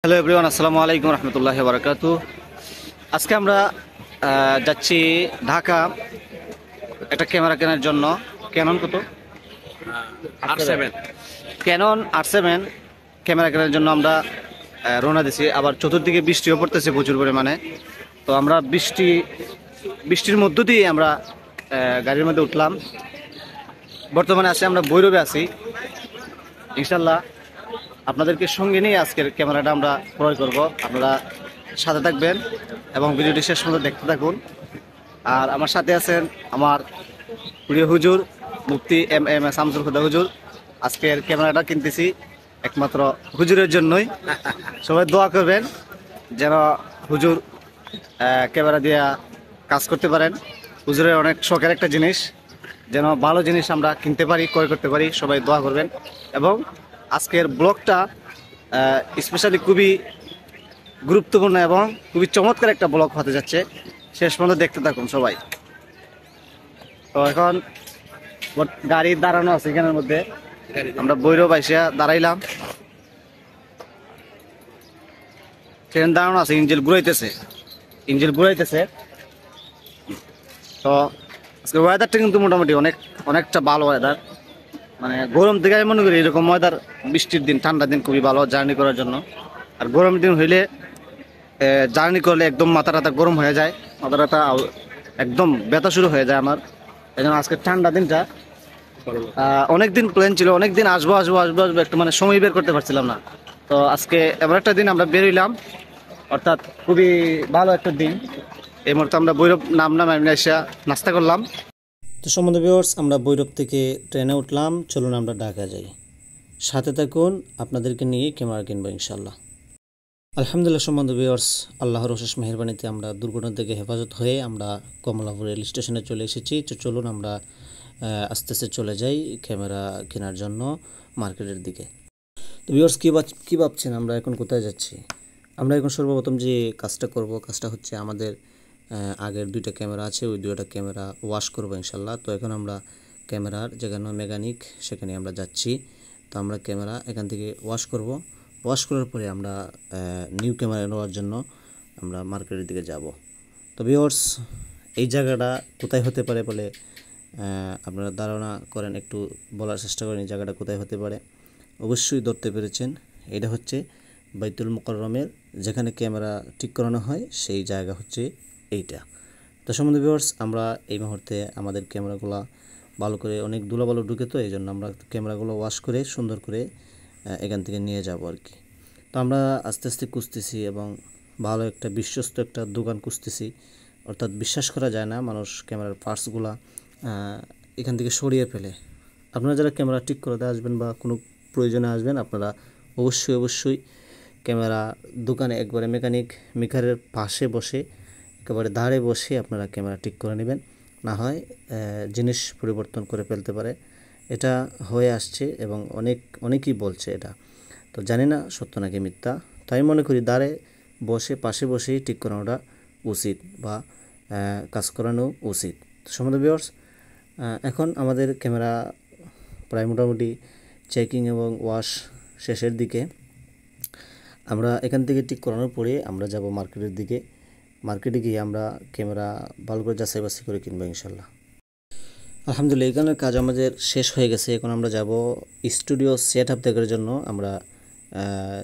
Hello everyone, আসসালামু আলাইকুম রহমতুল্লাহি ওয়া বারাকাতুহু। আজকে আমরা যাচ্ছি ঢাকা একটা ক্যামেরা কেনার জন্য। ক্যানন কত R7 ক্যানন R7 ক্যামেরা কেনার জন্য আমরা রওনা দিছি। আবার চতুর্দিকে বৃষ্টিও পড়তেছে প্রচুর পরিমাণে। তো আমরা বৃষ্টির মধ্য দিয়ে আমরা গাড়ির মধ্যে উঠলাম। বর্তমানে আছি আমরা ভৈরবে আছি। ইনশাল্লাহ আপনাদেরকে সঙ্গে নিয়ে আজকের ক্যামেরাটা আমরা ক্রয় করব। আপনারা সাথে থাকবেন এবং ভিডিওটি শেষ পর্যন্ত দেখতে থাকুন। আর আমার সাথে আছেন আমার প্রিয় হুজুর মুফতি এম শামসুল হুদা হুজুর। আজকের ক্যামেরাটা কিনতেছি একমাত্র হুজুরের জন্যই। সবাই দোয়া করবেন যেন হুজুর ক্যামেরা দিয়ে কাজ করতে পারেন। হুজুরের অনেক শখের একটা জিনিস, যেন ভালো জিনিস আমরা কিনতে পারি, ক্রয় করতে পারি। সবাই দোয়া করবেন। এবং আজকের ব্লগটা স্পেশালি খুবই গুরুত্বপূর্ণ এবং খুবই চমৎকার একটা ব্লগ হতে যাচ্ছে। শেষ পর্যন্ত দেখতে থাকুন সবাই। তো এখন গাড়ি দাঁড়ানো আছে এখানের মধ্যে। আমরা ভৈরব আইসা দাঁড়াইলাম। ট্রেন দাঁড়ানো আছে, ইঞ্জিল ঘুরাইতেছে। তো আজকের ওয়েদারটা কিন্তু মোটামুটি অনেকটা ভালো ওয়েদার। মানে গরম থেকে আমি মনে করি এরকম ওয়েদার বৃষ্টির দিন, ঠান্ডার দিন খুবই ভালো জার্নি করার জন্য। আর গরমের দিন হইলে জার্নি করলে একদম মাথা টাথা গরম হয়ে যায়, মাথা টাথা একদম ব্যথা শুরু হয়ে যায় আমার। এই জন্য আজকে ঠান্ডা দিনটা অনেকদিন প্ল্যান ছিল, অনেকদিন আসবো একটু মানে সময় বের করতে পারছিলাম না। তো আজকে এমন একটা দিন আমরা বেরোইলাম, অর্থাৎ খুবই ভালো একটা দিন। এই মুহূর্তে আমরা ভৈরব নামলাম, আমি এসে নাস্তা করলাম। তো সম্বন্ধে ভিউয়ার্স, আমরা ভৈরব থেকে ট্রেনে উঠলাম। চলুন আমরা ঢাকা যাই। সাথে থাকুন, আপনাদেরকে নিয়ে ক্যামেরা কিনবো ইনশাল্লাহ। আলহামদুলিল্লাহ সম্বন্ধে ভিউয়ার্স, আল্লাহর অশেষ মেহেরবানিতে আমরা দুর্ঘটনা থেকে হেফাজত হয়ে আমরা কমলাপুর রেল স্টেশনে চলে এসেছি। তো চলুন আমরা আস্তে আস্তে চলে যাই ক্যামেরা কেনার জন্য মার্কেটের দিকে। তো ভিউয়ার্স, কী ভাবছেন আমরা এখন কোথায় যাচ্ছি? আমরা এখন সর্বপ্রথম যে কাজটা করব, কাজটা হচ্ছে আমাদের আগের দুইটা ক্যামেরা আছে, ওই দুইটা ক্যামেরা ওয়াশ করবো ইনশাল্লাহ। তো এখন আমরা ক্যামেরার যেখানে মেকানিক সেখানে আমরা যাচ্ছি। তো আমরা ক্যামেরা এখান থেকে ওয়াশ করব। ওয়াশ করার পরে আমরা নিউ ক্যামেরা নেওয়ার জন্য আমরা মার্কেটের দিকে যাব। তো ভিউয়ার্স, এই জায়গাটা কোথায় হতে পারে বলে আপনারা ধারণা করেন, একটু বলার চেষ্টা করেন এই জায়গাটা কোথায় হতে পারে। অবশ্যই ধরতে পেরেছেন, এটা হচ্ছে বাইতুল মুকাররমের যেখানে ক্যামেরা ঠিক করানো হয়, সেই জায়গা হচ্ছে এইটা। তো সম্বন্ধে ভিউয়ার্স, আমরা এই মুহূর্তে আমাদের ক্যামেরাগুলো ভালো করে, অনেক ধুলাবালু ঢুকে, তো এই জন্য আমরা ক্যামেরাগুলো ওয়াশ করে সুন্দর করে এখান থেকে নিয়ে যাব আর কি। তো আমরা আস্তে আস্তে খুঁজতেছি এবং ভালো একটা বিশ্বস্ত একটা দোকান খুঁজতেছি। অর্থাৎ বিশ্বাস করা যায় না, মানুষ ক্যামেরার পার্টসগুলো এখান থেকে সরিয়ে ফেলে। আপনারা যারা ক্যামেরা ঠিক করতে আসবেন বা কোনো প্রয়োজনে আসবেন, আপনারা অবশ্যই ক্যামেরা দোকানে একবারে মেকারের পাশে বসে, একেবারে ধারে বসে আপনারা ক্যামেরা ঠিক করে নেবেন। না হয় জিনিস পরিবর্তন করে ফেলতে পারে। এটা হয়ে আসছে এবং অনেকেই বলছে এটা। তো জানি না সত্য নাকি মিথ্যা। তাই মনে করি ধারে বসে, পাশে বসেই ঠিক করানোটা উচিত বা কাজ করানো উচিত। সম্বন্ধে ভিউয়ার্স, এখন আমাদের ক্যামেরা প্রায় মোটামুটি চেকিং এবং ওয়াশ শেষের দিকে। আমরা এখান থেকে ঠিক করানোর পরে আমরা যাব মার্কেটের দিকে। মার্কেটে গিয়ে আমরা ক্যামেরা ভালো করে যাচাই বাছাই করে কিনবো ইনশাল্লাহ। আলহামদুলিল্লাহ, এখানের কাজ আমাদের শেষ হয়ে গেছে। এখন আমরা যাব স্টুডিও সেট আপ দেখার জন্য। আমরা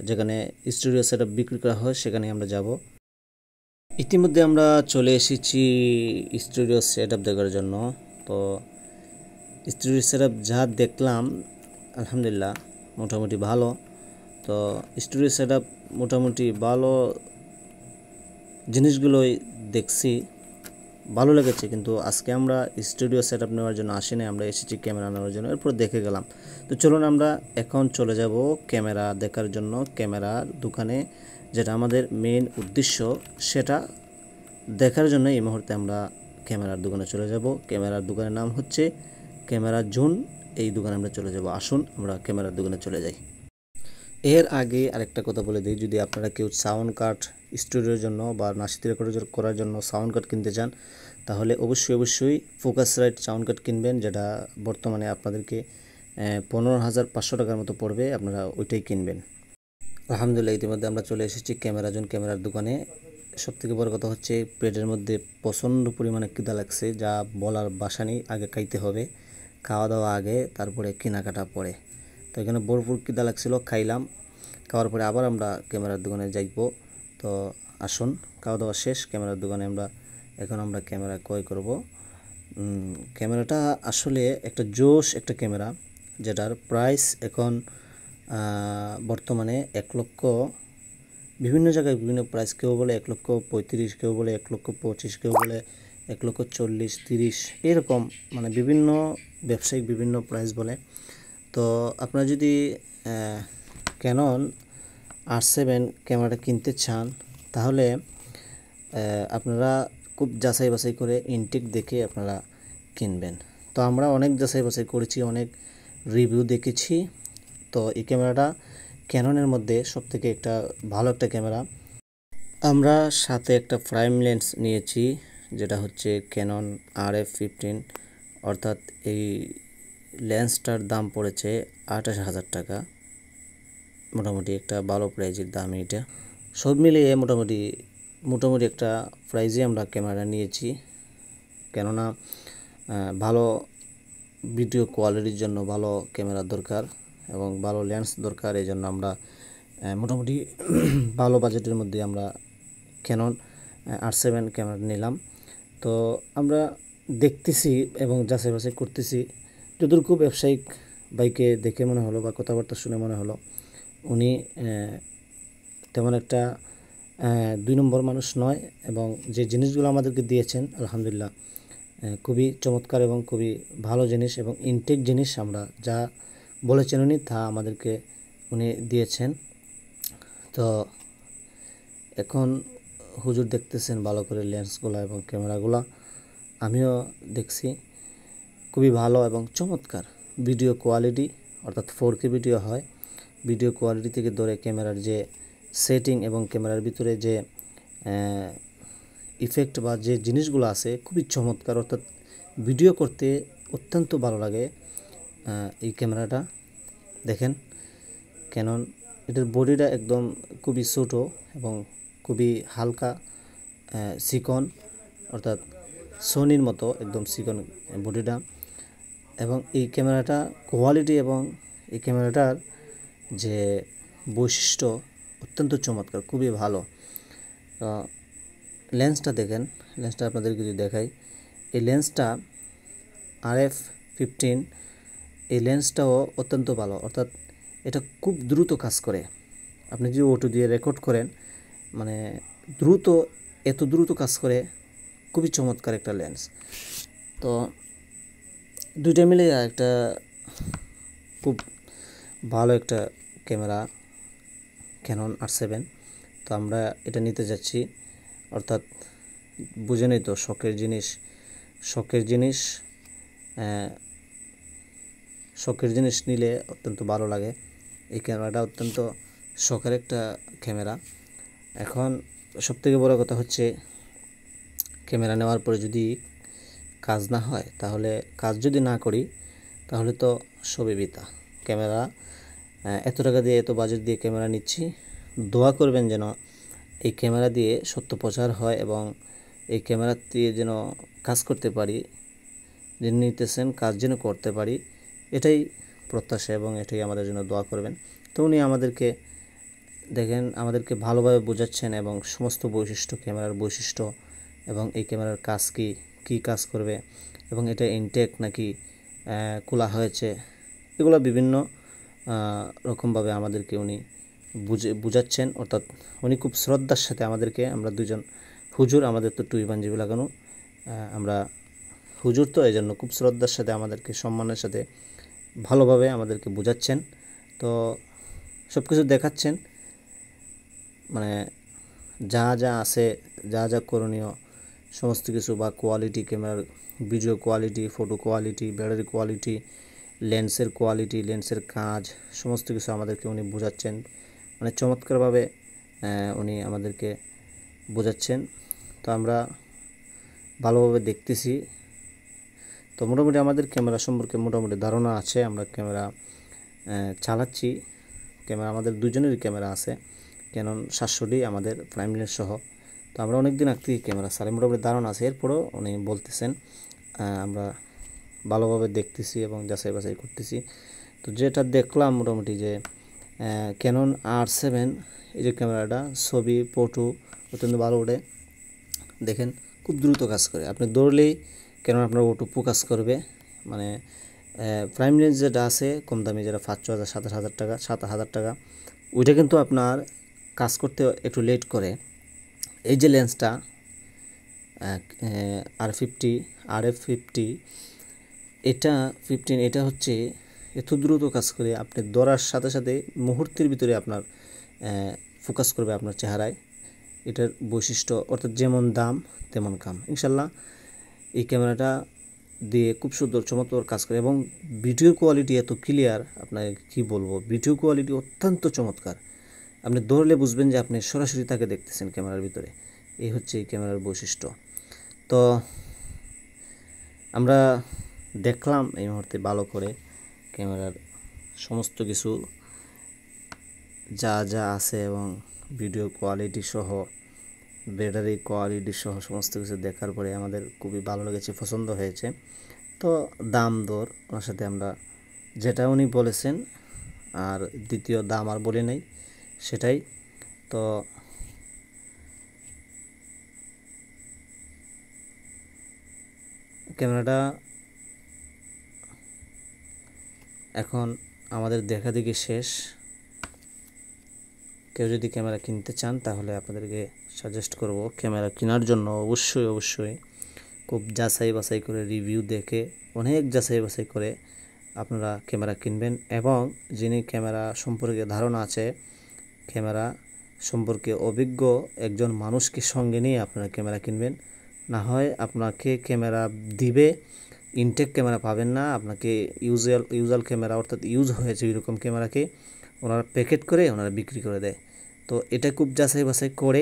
যেখানে স্টুডিও সেট আপ বিক্রি করা হয় সেখানে আমরা যাব। ইতিমধ্যে আমরা চলে এসেছি স্টুডিও সেট আপ দেখার জন্য। তো স্টুডিও সেট আপ যা দেখলাম, আলহামদুলিল্লাহ মোটামুটি ভালো। তো স্টুডিও সেট আপ মোটামুটি ভালো জিনিসগুলোই দেখছি, ভালো লেগেছে। কিন্তু আজকে আমরা স্টুডিও সেট আপ নেওয়ার জন্য আসিনি, আমরা এসেছি ক্যামেরা নেওয়ার জন্য। এরপর দেখে গেলাম। তো চলুন আমরা এখন চলে যাব ক্যামেরা দেখার জন্য ক্যামেরার দোকানে, যেটা আমাদের মেইন উদ্দেশ্য। সেটা দেখার জন্য এই মুহূর্তে আমরা ক্যামেরার দোকানে চলে যাব। ক্যামেরার দোকানের নাম হচ্ছে ক্যামেরা জোন। এই দোকানে আমরা চলে যাব। আসুন আমরা ক্যামেরার দোকানে চলে যাই। এর আগে আরেকটা কথা বলে দিই, যদি আপনারা কেউ সাউন্ড কার্ড স্টুডিওর জন্য বা নাশিতি রেকর্ড করার জন্য সাউন্ড কার্ড কিনতে চান, তাহলে অবশ্যই ফোকাসরাইট সাউন্ড কার্ড কিনবেন, যেটা বর্তমানে আপনাদেরকে 15,500 টাকার মতো পড়বে। আপনারা ওইটাই কিনবেন। আলহামদুলিল্লাহ ইতিমধ্যে আমরা চলে এসেছি ক্যামেরার দোকানে। সবথেকে বড় কথা হচ্ছে পেটের মধ্যে প্রচণ্ড পরিমাণে খিদা লাগছে, যা বলার ভাষা নেই। আগে খাইতে হবে, খাওয়া দাওয়া আগে, তারপরে কেনাকাটা পরে। তো এখানে ভরপুর খিদা লাগছিল, খাইলাম। খাওয়ার পরে আবার আমরা ক্যামেরার দোকানে যাইব। তো আসুন, খাওয়া দাওয়া শেষ, ক্যামেরার দোকানে এখন আমরা ক্যামেরা ক্রয় করব। ক্যামেরাটা আসলে একটা জোশ একটা ক্যামেরা, যেটার প্রাইস এখন বর্তমানে 1,00,000, বিভিন্ন জায়গায় বিভিন্ন প্রাইস। কেউ বলে 1,35,000, কেউ বলে 1,25,000, কেউ বলে 1,40,000, 30 এরকম, মানে বিভিন্ন ব্যবসায়িক বিভিন্ন প্রাইস বলে। তো আপনারা যদি ক্যানন R7 ক্যামেরাটা কিনতে চান, তাহলে আপনারা খুব যাচাই বাছাই করে ইনটেক দেখে আপনারা কিনবেন। তো আমরা অনেক যাচাই বাছাই করেছি, অনেক রিভিউ দেখেছি। তো এই ক্যামেরাটা ক্যাননের মধ্যে সবথেকে একটা ভালো একটা ক্যামেরা। আমরা সাথে একটা প্রাইম লেন্স নিয়েছি, যেটা হচ্ছে ক্যানন RF15, অর্থাৎ এই লেন্সটার দাম পড়েছে 28,000 টাকা। মোটামুটি একটা ভালো প্রাইজের দাম এটা। সব মিলিয়ে মোটামুটি একটা প্রাইজে আমরা ক্যামেরা নিয়েছি, কেননা ভালো ভিডিও কোয়ালিটির জন্য ভালো ক্যামেরা দরকার এবং ভালো লেন্স দরকার। এই জন্য আমরা মোটামুটি ভালো বাজেটের মধ্যে আমরা ক্যানন R7 ক্যামেরা নিলাম। তো আমরা দেখতেছি এবং যাচাই বাছাই করতেছি। যতটুকু ব্যবসায়িক বাইকে দেখে মনে হলো বা কথাবার্তা শুনে মনে হলো, উনি তেমন একটা 2 নম্বর মানুষ নয়, এবং যে জিনিসগুলো আমাদেরকে দিয়েছেন আলহামদুলিল্লাহ খুবই চমৎকার এবং খুবই ভালো জিনিস এবং ইনটেক জিনিস। আমরা যা বলেছেন উনি তা আমাদেরকে উনি দিয়েছেন। তো এখন হুজুর দেখতেছেন ভালো করে লেন্সগুলো এবং ক্যামেরাগুলো, আমিও দেখছি খুবই ভালো এবং চমৎকার ভিডিও কোয়ালিটি, অর্থাৎ 4K ভিডিও হয়। ভিডিও কোয়ালিটি থেকে ধরে ক্যামেরার যে সেটিং এবং ক্যামেরার ভিতরে যে ইফেক্ট বা যে জিনিসগুলো আছে খুবই চমৎকার, অর্থাৎ ভিডিও করতে অত্যন্ত ভালো লাগে। এই ক্যামেরাটা দেখেন, ক্যানন, এটার বডিটা একদম খুবই ছোটো এবং খুবই হালকা, চিকন, অর্থাৎ সোনির মতো একদম চিকন বডিটা। এবং এই ক্যামেরাটা কোয়ালিটি এবং এই ক্যামেরাটার যে বৈশিষ্ট্য অত্যন্ত চমৎকার, খুবই ভালো। লেন্সটা দেখেন, লেন্সটা আপনাদেরকে যদি দেখাই, এই লেন্সটা RF15, এই লেন্সটাও অত্যন্ত ভালো, অর্থাৎ এটা খুব দ্রুত কাজ করে। আপনি যদি অটো দিয়ে রেকর্ড করেন, মানে এত দ্রুত কাজ করে, খুবই চমৎকার একটা লেন্স। তো দুইটা মিলে একটা খুব ভালো একটা ক্যামেরা ক্যানন R7। তো আমরা এটা নিতে যাচ্ছি, অর্থাৎ বুঝেনই তো, শখের জিনিস নিলে অত্যন্ত ভালো লাগে। এই ক্যামেরাটা অত্যন্ত শখের একটা ক্যামেরা। এখন সবথেকে বড় কথা হচ্ছে, ক্যামেরা নেওয়ার পরে যদি কাজ না হয়, তাহলে কাজ যদি না করি তাহলে তো সবই বৃথা। ক্যামেরা এত টাকা দিয়ে, এত বাজেট দিয়ে ক্যামেরা নিচ্ছি, দোয়া করবেন যেন এই ক্যামেরা দিয়ে সত্য প্রচার হয় এবং এই ক্যামেরা দিয়ে যেন কাজ করতে পারি, যিনি নিতেছেন কাজ যেন করতে পারি, এটাই প্রত্যাশা এবং এটাই আমাদের জন্য দোয়া করবেন। তো উনি আমাদেরকে দেখেন, আমাদেরকে ভালোভাবে বোঝাচ্ছেন এবং সমস্ত বৈশিষ্ট্য, ক্যামেরার বৈশিষ্ট্য এবং এই ক্যামেরার কাজ কী কাজ করবে এবং এটা ইনটেক নাকি খোলা হয়েছে, এগুলো বিভিন্ন রকমভাবে আমাদেরকে উনি বুঝাচ্ছেন। অর্থাৎ উনি খুব শ্রদ্ধার সাথে আমাদেরকে, আমরা দুজন হুজুর, আমাদের তো টুই পাঞ্জাবি লাগানো, আমরা হুজুর, তো এই জন্য খুব শ্রদ্ধার সাথে আমাদেরকে সম্মানের সাথে ভালোভাবে আমাদেরকে বোঝাচ্ছেন। তো সব কিছু দেখাচ্ছেন, মানে যা যা আছে, যা যা করণীয় সমস্ত কিছু, বা কোয়ালিটি, ক্যামেরার video quality, photo quality, battery quality, লেন্সের কোয়ালিটি, লেন্সের কাজ, সমস্ত কিছু আমাদেরকে উনি বোঝাচ্ছেন, মানে চমৎকারভাবে উনি আমাদেরকে বোঝাচ্ছেন। তো আমরা ভালোভাবে দেখতেছি। তো মোটামুটি আমাদের ক্যামেরা সম্পর্কে মোটামুটি ধারণা আছে, আমরা ক্যামেরা চালাচ্ছি ক্যামেরা আমাদের দুজনেরই ক্যামেরা আছে, ক্যানন 700D আমাদের প্রাইম লেন্স সহ। তো আমরা অনেক দিন আগ থেকে ক্যামেরা সারে মোটামুটি ধারণা আছে, এরপরও উনি বলতেছেন আমরা ভালোভাবে দেখতেছি এবং যাচাই বাছাই করতেছি। তো যেটা দেখলাম মোটামুটি যে ক্যানন R7 এই যে ক্যামেরাটা ছবি ফটো অত্যন্ত ভালো ওঠে, দেখেন খুব দ্রুত কাজ করে, আপনি দৌড়লেই ক্যানন আপনার ওটু ফোকাস করবে। মানে প্রাইম লেন্স যেটা আছে কম দামি, যেটা 5,000 7,000 টাকা 7,000 টাকা, ওইটা কিন্তু আপনার কাজ করতে একটু লেট করে। এই যে লেন্সটা R50 RF50 এটা 15 এটা হচ্ছে এত দ্রুত কাজ করে, আপনি ধরার সাথে সাথে মুহূর্তের ভিতরে আপনার ফোকাস করবে আপনার চেহারায়। এটার বৈশিষ্ট্য, অর্থাৎ যেমন দাম তেমন কাম। ইনশাল্লাহ এই ক্যামেরাটা দিয়ে খুব সুন্দর চমৎকার কাজ করে এবং ভিডিও কোয়ালিটি এত ক্লিয়ার, আপনাকে কি বলবো, ভিডিও কোয়ালিটি অত্যন্ত চমৎকার। আপনি ধরলে বুঝবেন যে আপনি সরাসরি তাকে দেখতেছেন ক্যামেরার ভিতরে। এই হচ্ছে এই ক্যামেরার বৈশিষ্ট্য। তো আমরা দেখলাম এই মুহূর্তে ভালো করে ক্যামেরার সমস্ত কিছু যা যা আছে এবং ভিডিও কোয়ালিটি সহ ব্যাটারি কোয়ালিটি সহ সমস্ত কিছু দেখার পরে আমাদের খুবই ভালো লেগেছে, পছন্দ হয়েছে। তো দাম দর ওনার সাথে আমরা যেটা উনি বলেছেন, আর দ্বিতীয় দাম আর বলে নেই সেটাই। তো ক্যামেরাটা এখন আমাদের দেখা দেখি শেষ। কেউ যদি ক্যামেরা কিনতে চান তাহলে আপনাদেরকে সাজেস্ট করব ক্যামেরা কেনার জন্য অবশ্যই খুব যাচাই বাছাই করে, রিভিউ দেখে, অনেক যাচাই বাছাই করে আপনারা ক্যামেরা কিনবেন। এবং যিনি ক্যামেরা সম্পর্কে ধারণা আছে, ক্যামেরা সম্পর্কে অভিজ্ঞ একজন মানুষকে সঙ্গে নিয়ে আপনারা ক্যামেরা কিনবেন। না হয় আপনাকে ক্যামেরা দিবে, ইনটেক ক্যামেরা পাবেন না, আপনাকে ইউজুয়াল ক্যামেরা অর্থাৎ ইউজ হয়েছে এরকম ক্যামেরাকে ওনারা প্যাকেট করে ওনারা বিক্রি করে দেয়। তো এটা খুব যাচাই বাছাই করে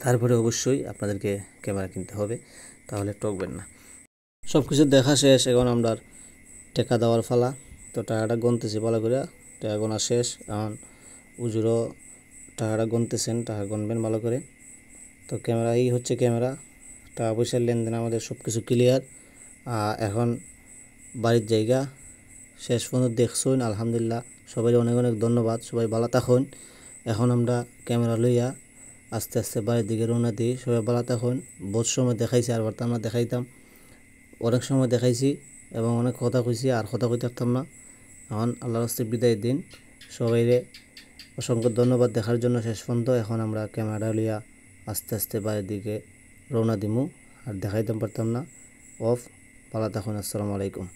তারপরে অবশ্যই আপনাদেরকে ক্যামেরা কিনতে হবে, তাহলে ঠকবেন না। সব কিছু দেখা শেষ, এখন আমরা টাকা দেওয়ার ফালা। তো টাকাটা গুনতেছি ভালো করে, টাকা গোনা শেষ। এখন উজুরও টাকাটা গুনতেছেন, টাকা গুনবেন ভালো করে। তো ক্যামেরা এই হচ্ছে ক্যামেরা, টাকা পয়সার লেনদেন আমাদের সব কিছু ক্লিয়ার। এখন বাড়ির জায়গা শেষ পর্যন্ত দেখছুন, আলহামদুলিল্লাহ। সবাই অনেক অনেক ধন্যবাদ, সবাই ভালো থাকুন। এখন আমরা ক্যামেরা লইয়া আস্তে আস্তে বাড়ির দিকে রওনা দিই। সবাই ভালো থাকুন। বহুত সময় দেখাইছি, আর বারতা আমরা দেখাইতাম, অনেক সময় দেখাইছি এবং অনেক কথা কইছি, আর কথা কইতে পারতাম না। এখন আল্লাহর রাস্তায় বিদায় দিন। সবাইরে অসংখ্য ধন্যবাদ দেখার জন্য শেষ পর্যন্ত। এখন আমরা ক্যামেরা লইয়া আস্তে আস্তে বাড়ির দিকে রওনা দিমু, আর দেখাইতাম পারতাম না। অফ। ভালো থাকুন। আসসালামু আলাইকুম।